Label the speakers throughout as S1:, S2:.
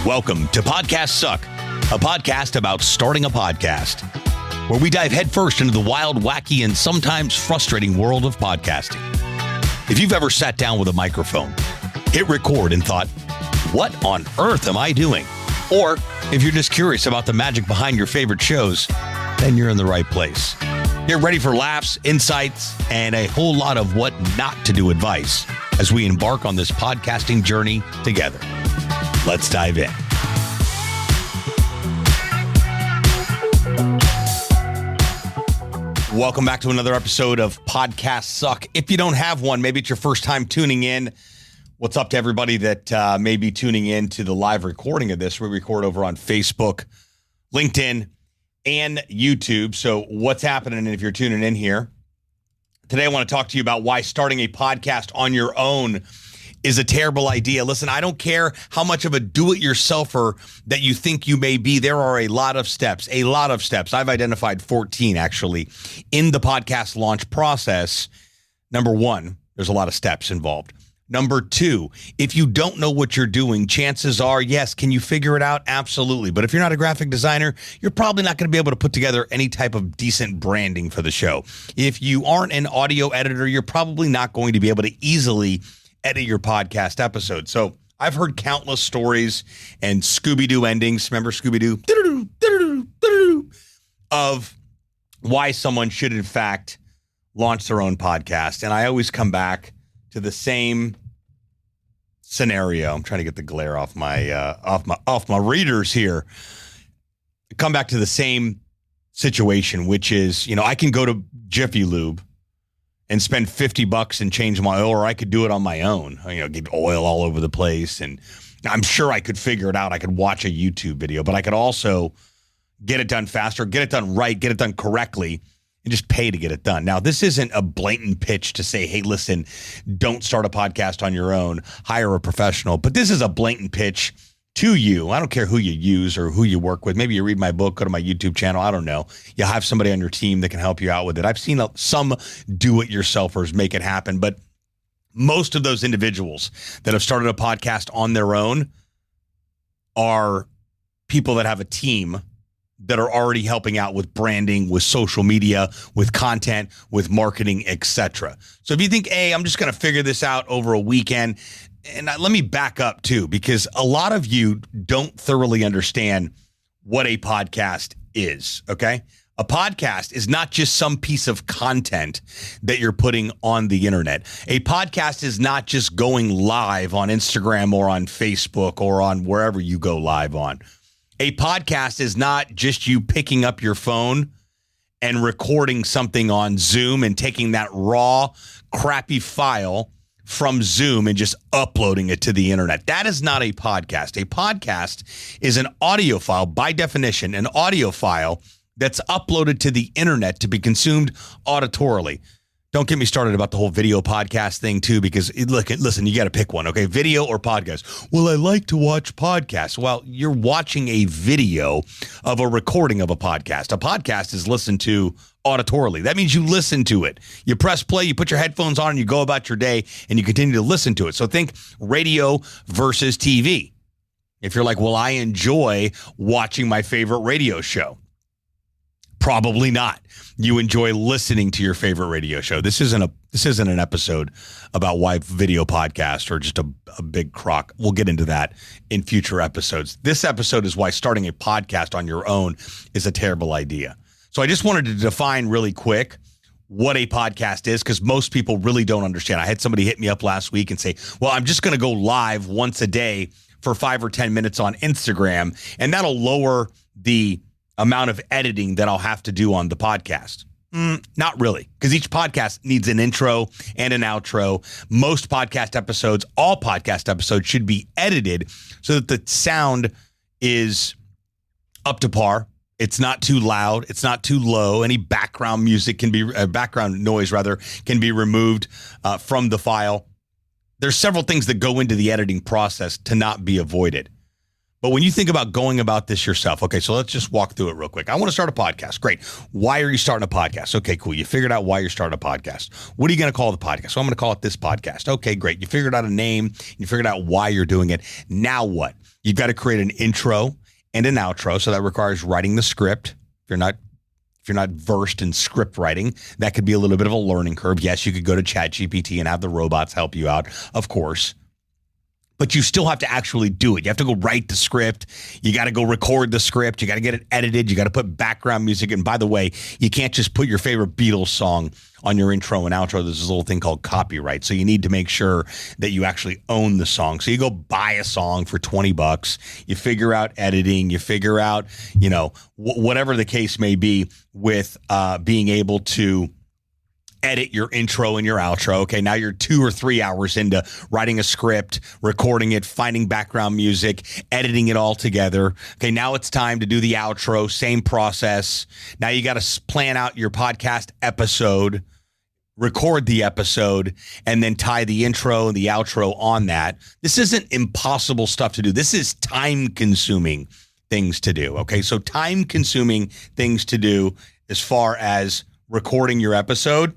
S1: Welcome to Podcast Suck, a podcast about starting a podcast, where we dive headfirst into the wild, wacky, and sometimes frustrating world of podcasting. If you've ever sat down with a microphone, hit record and thought, what on earth am I doing? Or if you're just curious about the magic behind your favorite shows, then you're in the right place. Get ready for laughs, insights, and a whole lot of what not to do advice as we embark on this podcasting journey together. Let's dive in. Welcome back to another episode of Podcast Suck. If you don't have one, maybe it's your first time tuning in. What's up to everybody that may be tuning in to the live recording of this? We record over on Facebook, LinkedIn, and YouTube. So what's happening if you're tuning in here? Today, I want to talk to you about why starting a podcast on your own is a terrible idea. Listen, I don't care how much of a do-it-yourselfer that you think you may be. There are a lot of steps. I've identified 14, actually, in the podcast launch process. Number one, there's a lot of steps involved. Number two, if you don't know what you're doing, chances are, yes, can you figure it out? Absolutely. But if you're not a graphic designer, you're probably not going to be able to put together any type of decent branding for the show. If you aren't an audio editor, you're probably not going to be able to easily edit your podcast episode. So I've heard countless stories and Scooby-Doo endings. Remember Scooby-Doo? Of why someone should, in fact, launch their own podcast. And I always come back to the same scenario. I'm trying to get the glare off my readers here. Come back to the same situation, which is, I can go to Jiffy Lube and spend $50 and change my oil, or I could do it on my own. Get oil all over the place, and I'm sure I could figure it out. I could watch a YouTube video, but I could also get it done faster, get it done right, get it done correctly, and just pay to get it done. Now, this isn't a blatant pitch to say, hey, listen, don't start a podcast on your own, hire a professional. But this is a blatant pitch to you. I don't care who you use or who you work with. Maybe you read my book, go to my YouTube channel. I don't know. You have somebody on your team that can help you out with it. I've seen some do-it-yourselfers make it happen, but most of those individuals that have started a podcast on their own are people that have a team that are already helping out with branding, with social media, with content, with marketing, etc. So if you think, hey, I'm just going to figure this out over a weekend, and let me back up too, because a lot of you don't thoroughly understand what a podcast is, okay? A podcast is not just some piece of content that you're putting on the internet. A podcast is not just going live on Instagram or on Facebook or on wherever you go live on. A podcast is not just you picking up your phone and recording something on Zoom and taking that raw, crappy file from Zoom and just uploading it to the internet. That is not a podcast. A podcast is an audio file, by definition, an audio file that's uploaded to the internet to be consumed auditorily. Don't get me started about the whole video podcast thing, too, because listen, you got to pick one, okay? Video or podcast? Well, I like to watch podcasts. Well, you're watching a video of a recording of a podcast. A podcast is listened to auditorily. That means you listen to it. You press play, you put your headphones on, and you go about your day, and you continue to listen to it. So think radio versus TV. If you're like, well, I enjoy watching my favorite radio show. Probably not. You enjoy listening to your favorite radio show. This isn't an episode about why video podcasts are just a big crock. We'll get into that in future episodes. This episode is why starting a podcast on your own is a terrible idea. So I just wanted to define really quick what a podcast is, because most people really don't understand. I had somebody hit me up last week and say, well, I'm just going to go live once a day for 5 or 10 minutes on Instagram, and that'll lower the amount of editing that I'll have to do on the podcast. Not really, because each podcast needs an intro and an outro. Most podcast episodes, all podcast episodes should be edited so that the sound is up to par. It's not too loud. It's not too low. Any background music background noise can be removed from the file. There's several things that go into the editing process to not be avoided. But when you think about going about this yourself, okay, so let's just walk through it real quick. I want to start a podcast. Great. Why are you starting a podcast? Okay, cool. You figured out why you're starting a podcast. What are you going to call the podcast? So I'm going to call it This Podcast. Okay, great. You figured out a name. You figured out why you're doing it. Now what? You've got to create an intro and an outro. So that requires writing the script. If you're not versed in script writing, that could be a little bit of a learning curve. Yes, you could go to ChatGPT and have the robots help you out, of course. But you still have to actually do it. You have to go write the script. You got to go record the script. You got to get it edited. You got to put background music. And by the way, you can't just put your favorite Beatles song on your intro and outro. There's this little thing called copyright. So you need to make sure that you actually own the song. So you go buy a song for $20. You figure out editing. You figure out, whatever the case may be with being able to edit your intro and your outro. Okay, now you're 2 or 3 hours into writing a script, recording it, finding background music, editing it all together. Okay, now it's time to do the outro, same process. Now you got to plan out your podcast episode, record the episode, and then tie the intro and the outro on that. This isn't impossible stuff to do. This is time-consuming things to do. Okay, so time-consuming things to do as far as recording your episode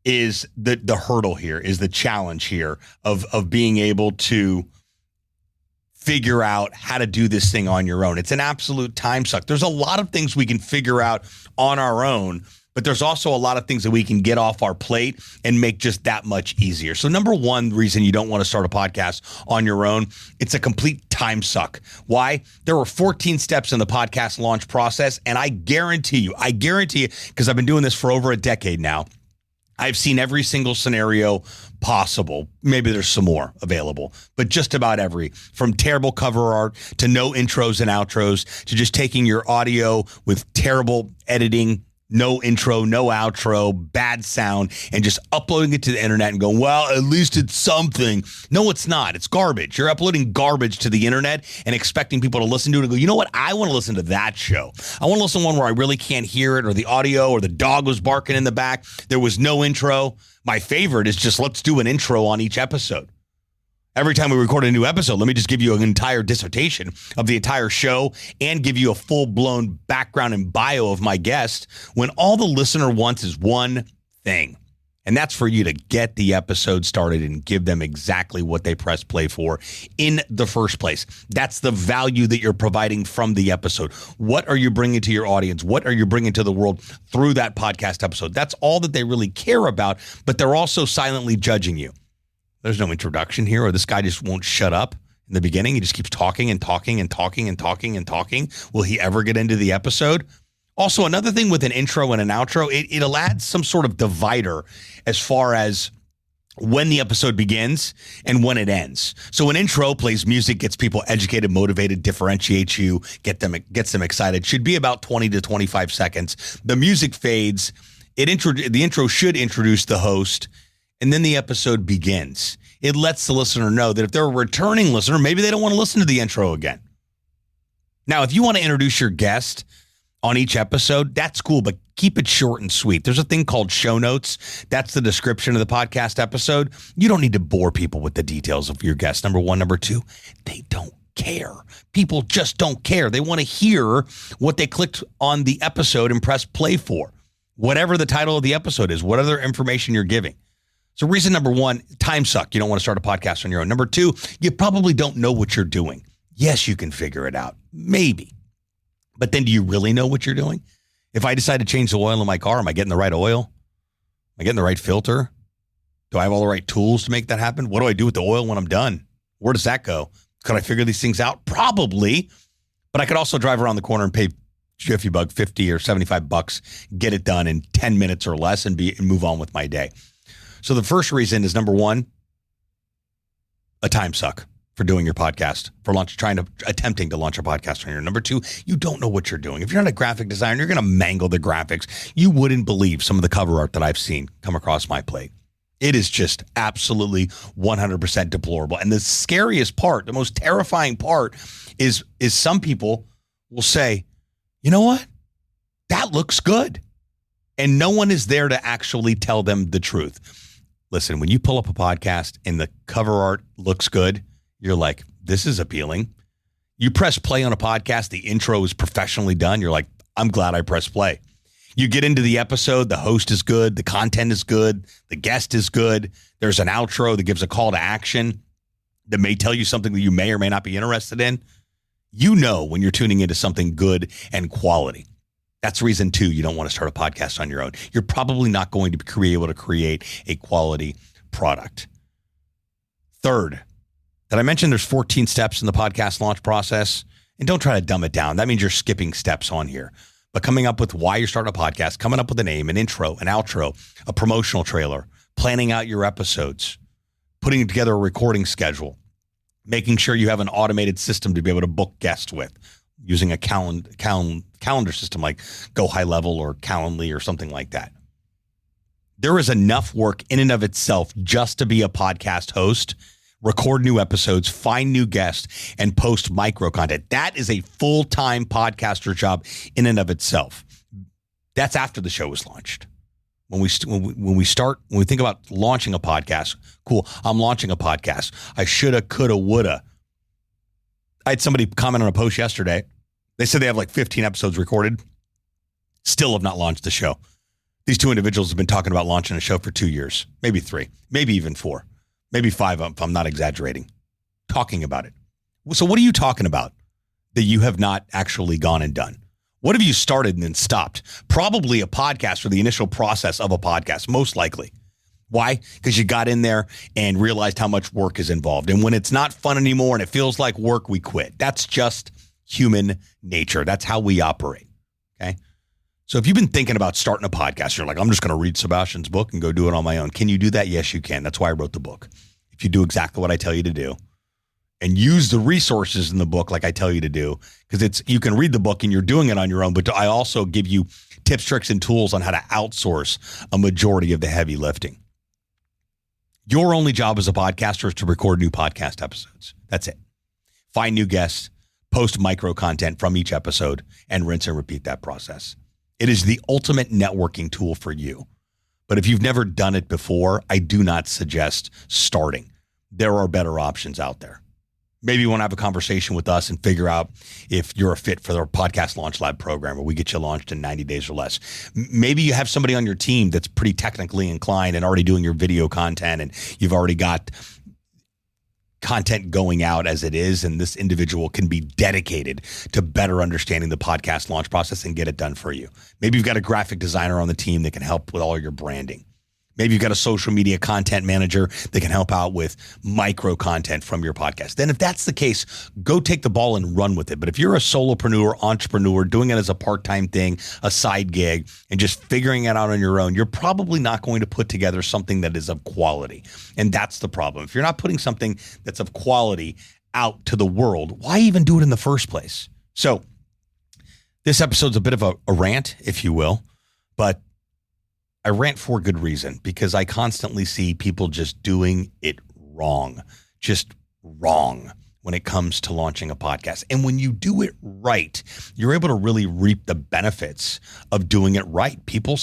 S1: is the hurdle here, is the challenge here of being able to figure out how to do this thing on your own. It's an absolute time suck. There's a lot of things we can figure out on our own, but there's also a lot of things that we can get off our plate and make just that much easier. So number one reason you don't want to start a podcast on your own, it's a complete time suck. Why? There were 14 steps in the podcast launch process, and I guarantee you, because I've been doing this for over a decade now, I've seen every single scenario possible. Maybe there's some more available, but just about every, from terrible cover art to no intros and outros to just taking your audio with terrible editing, no intro, no outro, bad sound, and just uploading it to the internet and going, well, at least it's something. No, it's not. It's garbage. You're uploading garbage to the internet and expecting people to listen to it and go, you know what? I want to listen to that show. I want to listen to one where I really can't hear it, or the audio, or the dog was barking in the back. There was no intro. My favorite is just, let's do an intro on each episode. Every time we record a new episode, let me just give you an entire dissertation of the entire show and give you a full-blown background and bio of my guest, when all the listener wants is one thing, and that's for you to get the episode started and give them exactly what they press play for in the first place. That's the value that you're providing from the episode. What are you bringing to your audience? What are you bringing to the world through that podcast episode? That's all that they really care about, but they're also silently judging you. There's no introduction here, or this guy just won't shut up in the beginning. He just keeps talking and talking and talking and talking and talking. Will he ever get into the episode? Also, another thing with an intro and an outro, it'll add some sort of divider as far as when the episode begins and when it ends. So an intro plays music, gets people educated, motivated, differentiates you, gets them excited. Should be about 20 to 25 seconds. The music fades. The intro should introduce the host, and then the episode begins. It lets the listener know that if they're a returning listener, maybe they don't want to listen to the intro again. Now, if you want to introduce your guest on each episode, that's cool, but keep it short and sweet. There's a thing called show notes. That's the description of the podcast episode. You don't need to bore people with the details of your guest. Number one. Number two, they don't care. People just don't care. They want to hear what they clicked on the episode and press play for. Whatever the title of the episode is, what other information you're giving. So reason number one, time suck. You don't want to start a podcast on your own. Number two, you probably don't know what you're doing. Yes, you can figure it out. Maybe. But then do you really know what you're doing? If I decide to change the oil in my car, am I getting the right oil? Am I getting the right filter? Do I have all the right tools to make that happen? What do I do with the oil when I'm done? Where does that go? Could I figure these things out? Probably. But I could also drive around the corner and pay $50 or $75, get it done in 10 minutes or less and move on with my day. So the first reason is, number one, a time suck for doing your podcast, for attempting to launch a podcast on your own. Number two, you don't know what you're doing. If you're not a graphic designer, you're going to mangle the graphics. You wouldn't believe some of the cover art that I've seen come across my plate. It is just absolutely 100% deplorable. And the scariest part, the most terrifying part is some people will say, you know what? That looks good. And no one is there to actually tell them the truth. Listen, when you pull up a podcast and the cover art looks good, you're like, this is appealing. You press play on a podcast, the intro is professionally done. You're like, I'm glad I pressed play. You get into the episode, the host is good, the content is good, the guest is good. There's an outro that gives a call to action that may tell you something that you may or may not be interested in. You know when you're tuning into something good and quality. That's reason 2, you don't want to start a podcast on your own. You're probably not going to be able to create a quality product. Third, did I mention there's 14 steps in the podcast launch process? And don't try to dumb it down. That means you're skipping steps on here. But coming up with why you're starting a podcast, coming up with a name, an intro, an outro, a promotional trailer, planning out your episodes, putting together a recording schedule, making sure you have an automated system to be able to book guests with, using a calendar system like Go High Level or Calendly or something like that. There is enough work in and of itself just to be a podcast host, record new episodes, find new guests, and post micro content. That is a full-time podcaster job in and of itself. That's after the show is launched. When we think about launching a podcast, cool, I'm launching a podcast. I shoulda, coulda, woulda. I had somebody comment on a post yesterday. They said they have like 15 episodes recorded, still have not launched the show. These 2 individuals have been talking about launching a show for 2 years, maybe 3, maybe even 4. Maybe 5 if I'm not exaggerating, talking about it. So what are you talking about that you have not actually gone and done? What have you started and then stopped? Probably a podcast or the initial process of a podcast, most likely. Why? Because you got in there and realized how much work is involved. And when it's not fun anymore and it feels like work, we quit. That's just human nature. That's how we operate. Okay. So if you've been thinking about starting a podcast, you're like, I'm just going to read Sebastian's book and go do it on my own. Can you do that? Yes, you can. That's why I wrote the book. If you do exactly what I tell you to do and use the resources in the book like I tell you to do, because you can read the book and you're doing it on your own, but I also give you tips, tricks, and tools on how to outsource a majority of the heavy lifting. Your only job as a podcaster is to record new podcast episodes. That's it. Find new guests, post micro content from each episode, and rinse and repeat that process. It is the ultimate networking tool for you. But if you've never done it before, I do not suggest starting. There are better options out there. Maybe you want to have a conversation with us and figure out if you're a fit for their podcast launch lab program where we get you launched in 90 days or less. Maybe you have somebody on your team that's pretty technically inclined and already doing your video content and you've already got content going out as it is, and this individual can be dedicated to better understanding the podcast launch process and get it done for you. Maybe you've got a graphic designer on the team that can help with all your branding. Maybe you've got a social media content manager that can help out with micro content from your podcast. Then if that's the case, go take the ball and run with it. But if you're a solopreneur, entrepreneur, doing it as a part-time thing, a side gig, and just figuring it out on your own, you're probably not going to put together something that is of quality. And that's the problem. If you're not putting something that's of quality out to the world, why even do it in the first place? So this episode's a bit of a rant, if you will, but I rant for good reason, because I constantly see people just doing it wrong, just wrong when it comes to launching a podcast. And when you do it right, you're able to really reap the benefits of doing it right. People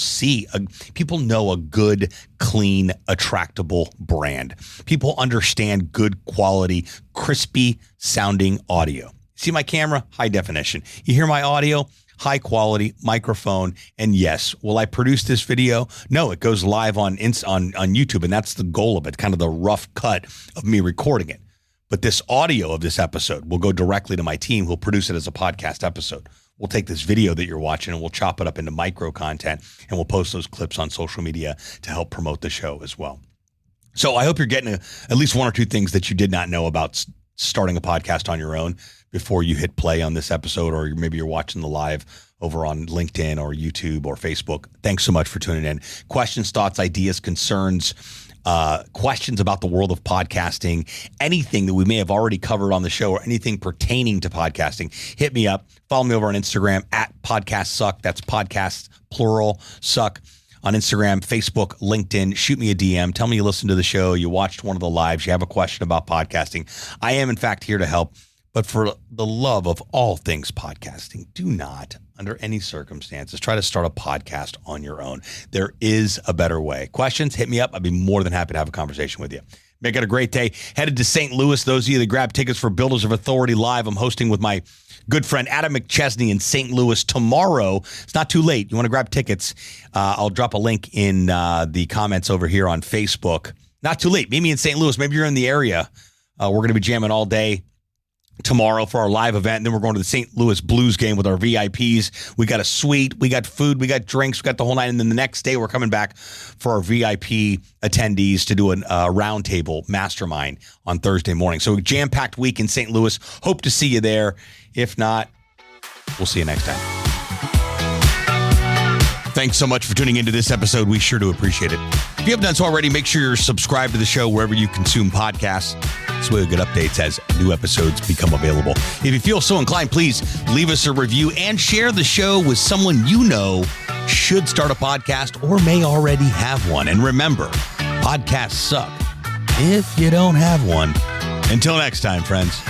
S1: know a good, clean, attractable brand. People understand good quality, crispy sounding audio. See my camera? High definition. You hear my audio? High quality microphone. And yes, will I produce this video? No, it goes live on YouTube, and that's the goal of it, kind of the rough cut of me recording it. But this audio of this episode will go directly to my team who'll produce it as a podcast episode. We'll take this video that you're watching and we'll chop it up into micro content, and we'll post those clips on social media to help promote the show as well. So I hope you're getting at least one or two things that you did not know about starting a podcast on your own before you hit play on this episode, or maybe you're watching the live over on LinkedIn or YouTube or Facebook. Thanks so much for tuning in. Questions, thoughts, ideas, concerns, questions about the world of podcasting, anything that we may have already covered on the show or anything pertaining to podcasting, hit me up. Follow me over on Instagram at Podcast Suck. That's podcast, plural, suck. On Instagram, Facebook, LinkedIn, shoot me a DM. Tell me you listened to the show, you watched one of the lives, you have a question about podcasting. I am, in fact, here to help. But for the love of all things podcasting, do not, under any circumstances, try to start a podcast on your own. There is a better way. Questions, hit me up. I'd be more than happy to have a conversation with you. Make it a great day. Headed to St. Louis. Those of you that grab tickets for Builders of Authority Live, I'm hosting with my good friend Adam McChesney in St. Louis tomorrow. It's not too late. You want to grab tickets? I'll drop a link in the comments over here on Facebook. Not too late. Meet me in St. Louis. Maybe you're in the area. We're going to be jamming all day tomorrow for our live event. And then we're going to the St. Louis Blues game with our VIPs. We got a suite, we got food, we got drinks, we got the whole night. And then the next day we're coming back for our VIP attendees to do a roundtable mastermind on Thursday morning. So a jam-packed week in St. Louis. Hope to see you there. If not, we'll see you next time. Thanks so much for tuning into this episode. We sure do appreciate it. If you haven't done so already, make sure you're subscribed to the show wherever you consume podcasts. This way you'll get updates as new episodes become available. If you feel so inclined, please leave us a review and share the show with someone you know should start a podcast or may already have one. And remember, podcasts suck if you don't have one. Until next time, friends.